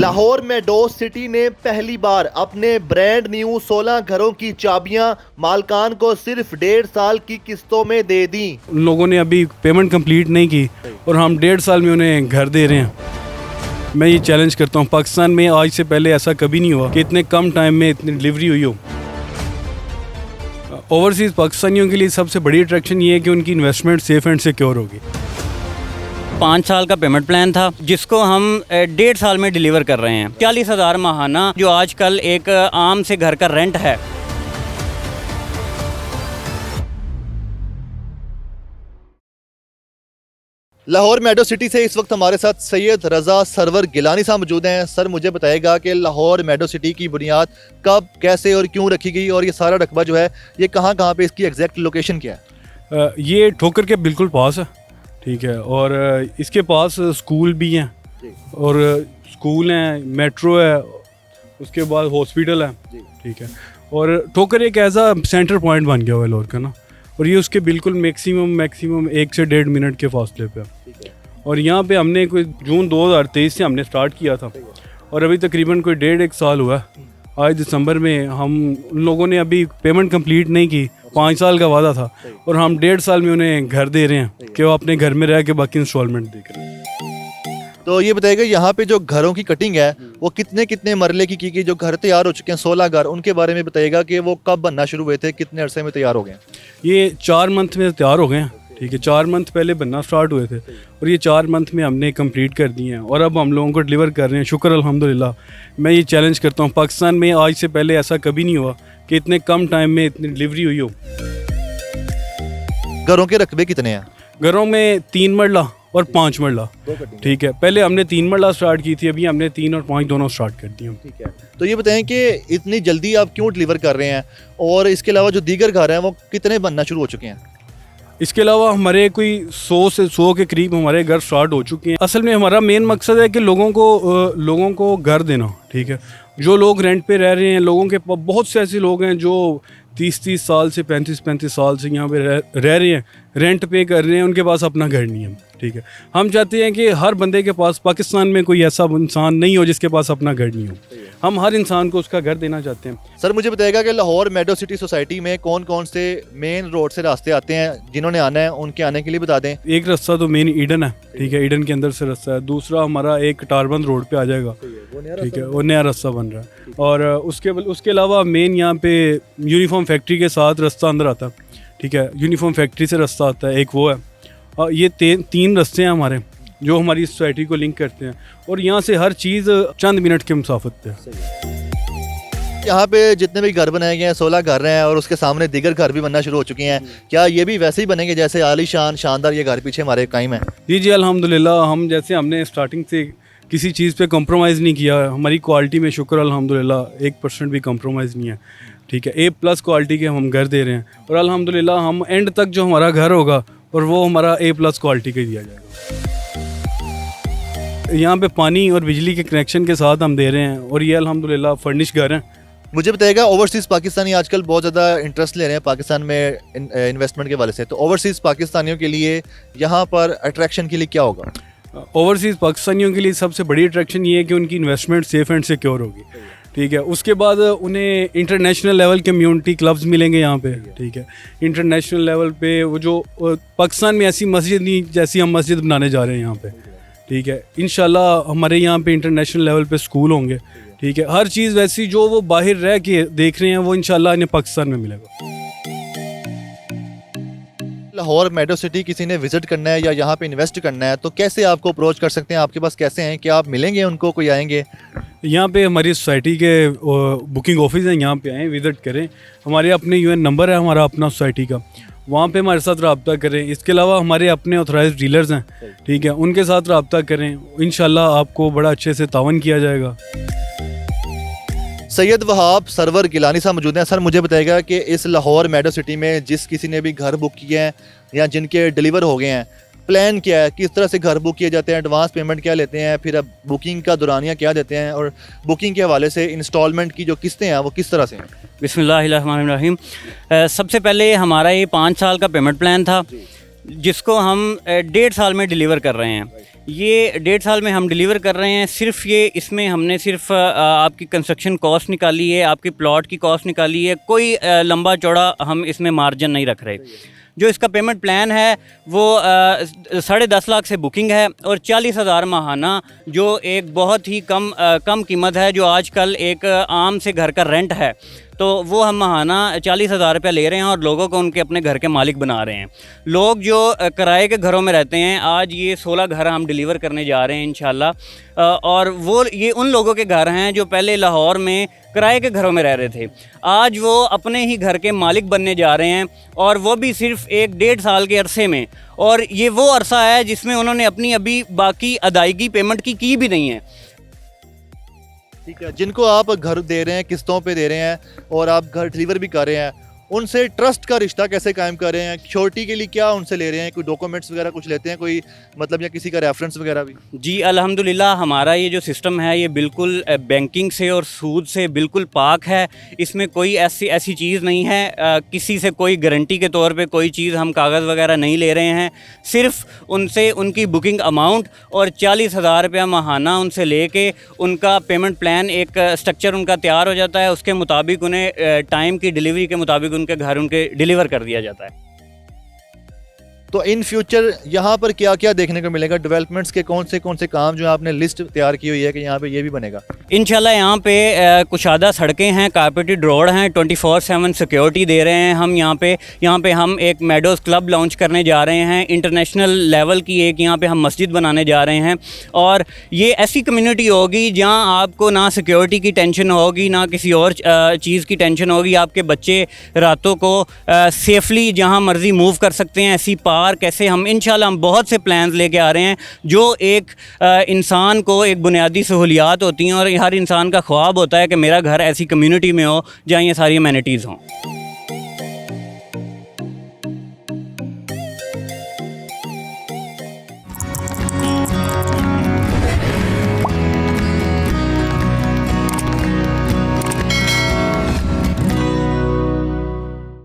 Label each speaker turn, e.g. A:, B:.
A: लाहौर मेडो city ने पहली बार अपने ब्रांड न्यू 16 घरों की चाबियां मालकान को सिर्फ 1.5 साल की किस्तों में दे दी।
B: उन लोगों ने अभी पेमेंट कंप्लीट नहीं की और हम 1.5 साल में उन्हें घर दे रहे हैं। मैं ये चैलेंज करता हूँ, पाकिस्तान में आज से पहले ऐसा कभी नहीं हुआ कि इतने कम टाइम में इतनी डिलीवरी हुई हो। ओवरसीज़ पाकिस्तानियों के लिए सबसे बड़ी अट्रैक्शन ये है कि उनकी इन्वेस्टमेंट सेफ एंड सिक्योर होगी।
C: 5 साल का पेमेंट प्लान था जिसको हम 1.5 साल में डिलीवर कर रहे हैं। 40,000 माहाना जो आजकल एक आम से घर का रेंट है।
A: लाहौर मेडो सिटी से इस वक्त हमारे साथ सैयद रज़ा सरवर गिलानी साहब मौजूद हैं। सर, मुझे बताएगा कि लाहौर मेडो सिटी की बुनियाद कब, कैसे और क्यों रखी गई और ये सारा रकबा जो है ये कहाँ कहाँ पे, इसकी एग्जैक्ट लोकेशन क्या है?
B: ये ठोकर के बिल्कुल पास है, ठीक है, और इसके पास स्कूल भी हैं और स्कूल हैं, मेट्रो है, उसके बाद हॉस्पिटल है, ठीक है, और ठोकर एक ऐसा सेंटर पॉइंट बन गया हुआ है लाहौर का ना, और ये उसके बिल्कुल मैक्सिमम 1 से 1.5 मिनट के फासले पे है। और यहाँ पे हमने कोई जून 2023 से हमने स्टार्ट किया था और अभी तकरीबन कोई 1.5 साल हुआ है। आज दिसंबर में हम उन लोगों ने अभी पेमेंट कंप्लीट नहीं की, 5 साल का वादा था और हम 1.5 साल में उन्हें घर दे रहे हैं कि वो अपने घर में रह के बाकी इंस्टॉलमेंट देख रहे हैं।
A: तो ये बताइएगा यहाँ पे जो घरों की कटिंग है वो कितने कितने मरले की गई? जो घर तैयार हो चुके हैं 16 घर, उनके बारे में बताइएगा कि वो कब बनना शुरू हुए थे, कितने अरसे में तैयार हो गए?
B: ये 4 मंथ में तैयार हो गए हैं, ठीक है, 4 मंथ पहले बनना स्टार्ट हुए थे और ये 4 मंथ में हमने कंप्लीट कर दिए हैं और अब हम लोगों को डिलीवर कर रहे हैं। शुक्र अल्हम्दुलिल्लाह। मैं ये चैलेंज करता हूँ, पाकिस्तान में आज से पहले ऐसा कभी नहीं हुआ कि इतने कम टाइम में इतनी डिलीवरी हुई हो।
A: घरों के रकबे कितने हैं?
B: घरों में 3 मरला और 5 मरला, ठीक है। पहले हमने 3 मरला स्टार्ट की थी, अभी हमने 3 और 5 दोनों स्टार्ट कर दिए।
A: ठीक है, तो ये बताएं कि इतनी जल्दी आप क्यों डिलीवर कर रहे हैं और इसके अलावा जो दीगर घर हैं वो कितने बनना शुरू हो चुके हैं?
B: इसके अलावा हमारे कोई 100 से 100 के करीब हमारे घर स्टार्ट हो चुके हैं। असल में हमारा मेन मकसद है कि लोगों को घर देना, ठीक है। जो लोग रेंट पे रह रहे हैं, लोगों के बहुत से ऐसे लोग हैं जो 30 साल से 35 साल से यहाँ पे रह रहे हैं, रेंट पे कर रहे हैं, उनके पास अपना घर नहीं है, ठीक है। हम चाहते हैं कि हर बंदे के पास, पाकिस्तान में कोई ऐसा इंसान नहीं हो जिसके पास अपना घर नहीं हो। हम हर इंसान को उसका घर देना चाहते हैं।
A: सर, मुझे बताइएगा कि लाहौर मेडो सिटी सोसाइटी में कौन कौन से मेन रोड से रास्ते आते हैं? जिन्होंने आना है उनके आने के लिए बता दें।
B: एक रास्ता तो मेन ईडन है, ठीक है, ईडन के अंदर से रास्ता है। दूसरा हमारा एक टारबंद रोड पे आ जाएगा, ठीक है, वो नया रास्ता बन रहा है। और उसके अलावा मेन यहाँ पे यूनिफॉर्म फैक्ट्री के साथ रास्ता अंदर आता है, ठीक है, यूनिफॉर्म फैक्ट्री से रास्ता आता है, एक वो है। और ये 3 रास्ते हैं हमारे जो हमारी सोसाइटी को लिंक करते हैं और यहाँ से हर चीज़ चंद मिनट के मुसाफत पे है।
A: यहाँ पे जितने भी घर बनाए गए हैं 16 घर हैं और उसके सामने दीगर घर भी बनना शुरू हो चुके हैं। क्या ये भी वैसे ही बनेंगे जैसे आलीशान शानदार ये घर पीछे हमारे कायम है?
B: जी अल्हम्दुलिल्लाह। हमने स्टार्टिंग से किसी चीज़ पे कॉम्प्रोमाइज़ नहीं किया। हमारी क्वालिटी में शुक्र अल्हम्दुलिल्लाह 1% भी कॉम्प्रोमाइज़ नहीं है, ठीक है। A+ क्वालिटी के हम घर दे रहे हैं और अल्हम्दुलिल्लाह हम एंड तक जो हमारा घर होगा और वो हमारा A+ क्वालिटी का दिया जाएगा। यहाँ पे पानी और बिजली के कनेक्शन के साथ हम दे रहे हैं और ये अल्हम्दुलिल्लाह फर्निश घर हैं।
A: मुझे बताइएगा, ओवरसीज़ पाकिस्तानी आजकल बहुत ज़्यादा इंटरेस्ट ले रहे हैं पाकिस्तान में इन्वेस्टमेंट के वाले से, तो ओवरसीज़ पाकिस्तानियों के लिए यहाँ पर अट्रैक्शन के लिए क्या होगा?
B: ओवरसीज़ पाकिस्तानियों के लिए सबसे बड़ी अट्रैक्शन ये है कि उनकी इन्वेस्टमेंट सेफ एंड सिक्योर होगी, ठीक है। उसके बाद उन्हें इंटरनेशनल लेवल कम्युनिटी क्लब्स मिलेंगे यहाँ पे, ठीक है। इंटरनेशनल लेवल पे वो जो पाकिस्तान में ऐसी मस्जिद नहीं जैसी हम मस्जिद बनाने जा रहे हैं यहाँ पे, ठीक है। इंशाल्लाह हमारे यहाँ पे इंटरनेशनल लेवल पे स्कूल होंगे, ठीक है। हर चीज़ वैसी जो वो बाहर रह के देख रहे हैं वो इंशाल्लाह इन्हें पाकिस्तान में मिलेगा।
A: लाहौर मेडो सिटी किसी ने विजिट करना है या यहाँ पे इन्वेस्ट करना है तो कैसे आपको अप्रोच कर सकते हैं? आपके पास कैसे हैं? क्या आप मिलेंगे उनको, कोई आएंगे?
B: यहाँ पे हमारी सोसाइटी के बुकिंग ऑफिस हैं, यहाँ पे आएँ, विज़िट करें। हमारे अपने UN नंबर है हमारा अपना सोसाइटी का, वहाँ पे हमारे साथ रब्ता करें। इसके अलावा हमारे अपने ऑथराइज्ड डीलर्स हैं, ठीक है, उनके साथ रब्ता करें। इंशाल्लाह आपको बड़ा अच्छे से तावन किया जाएगा।
A: सैयद वहाब सरवर गिलानी साहब मौजूद हैं। सर, मुझे बताएगा कि इस लाहौर मेडो सिटी में जिस किसी ने भी घर बुक किए हैं या जिनके डिलीवर हो गए हैं, प्लान क्या है? किस तरह से घर बुक किए जाते हैं? एडवांस पेमेंट क्या लेते हैं? फिर अब बुकिंग का दौरानिया क्या देते हैं? और बुकिंग के हवाले से इंस्टॉलमेंट की जो किस्तें हैं वो किस तरह से हैं?
C: बिस्मिल्लाहिर्रहमानिर्रहीम। सबसे पहले हमारा ये 5 साल का पेमेंट प्लान था जिसको हम 1.5 साल में डिलीवर कर रहे हैं। ये 1.5 साल में हम डिलीवर कर रहे हैं। सिर्फ ये इसमें हमने सिर्फ आपकी कंस्ट्रक्शन कॉस्ट निकाली है, आपकी प्लॉट की कॉस्ट निकाली है, कोई लंबा चौड़ा हम इसमें मार्जिन नहीं रख रहे। जो इसका पेमेंट प्लान है वो 10.5 लाख से बुकिंग है और 40,000 माहाना, जो एक बहुत ही कम कीमत है, जो आजकल एक आम से घर का रेंट है, तो वो हम माहाना 40,000 रुपया ले रहे हैं और लोगों को उनके अपने घर के मालिक बना रहे हैं। लोग जो किराए के घरों में रहते हैं, आज ये 16 घर हम डिलीवर करने जा रहे हैं इंशाल्लाह, और वो ये उन लोगों के घर हैं जो पहले लाहौर में किराए के घरों में रह रहे थे, आज वो अपने ही घर के मालिक बनने जा रहे हैं, और वो भी सिर्फ 1-1.5 साल के अरसे में। और ये वो अरसा है जिसमें उन्होंने अपनी अभी बाकी अदायगी पेमेंट की भी नहीं है।
A: ठीक है, जिनको आप घर दे रहे हैं, किस्तों पे दे रहे हैं और आप घर डिलीवर भी कर रहे हैं, उनसे ट्रस्ट का रिश्ता कैसे कायम कर रहे हैं? श्योरिटी के लिए क्या उनसे ले रहे हैं? कोई डॉक्यूमेंट्स वगैरह कुछ लेते हैं कोई, मतलब, या किसी का रेफरेंस वगैरह भी?
C: जी अल्हम्दुलिल्लाह, हमारा ये जो सिस्टम है ये बिल्कुल बैंकिंग से और सूद से बिल्कुल पाक है। इसमें कोई ऐसी चीज़ नहीं है, किसी से कोई गारंटी के तौर पे कोई चीज़ हम कागज़ वगैरह नहीं ले रहे हैं। सिर्फ उनसे उनकी बुकिंग अमाउंट और 40,000 रुपया माहाना उनसे लेके उनका पेमेंट प्लान, एक स्ट्रक्चर उनका तैयार हो जाता है, उसके मुताबिक उन्हें टाइम की डिलीवरी के मुताबिक उनके घर उनके डिलीवर कर दिया जाता है।
A: तो इन फ्यूचर यहाँ पर क्या क्या देखने को मिलेगा? डेवलपमेंट्स के कौन से काम जो आपने लिस्ट तैयार की हुई है कि यहाँ पे ये भी बनेगा?
C: इंशाल्लाह यहाँ पे कुशादा सड़कें हैं, कारपेटेड रोड हैं, 24/7 सिक्योरिटी दे रहे हैं हम यहाँ पे हम एक मेडोज़ क्लब लॉन्च करने जा रहे हैं, इंटरनेशनल लेवल की एक यहाँ पे हम मस्जिद बनाने जा रहे हैं। और ये ऐसी कम्युनिटी होगी जहाँ आपको ना सिक्योरिटी की टेंशन होगी, ना किसी और चीज़ की टेंशन होगी। आपके बच्चे रातों को सेफली जहाँ मर्ज़ी मूव कर सकते हैं। ऐसी कैसे हम इंशाल्लाह हम बहुत से प्लान्स लेके आ रहे हैं जो एक इंसान को एक बुनियादी सहूलियात होती हैं, और हर इंसान का ख्वाब होता है कि मेरा घर ऐसी कम्युनिटी में हो जहाँ ये सारी अमेनिटीज़ हों।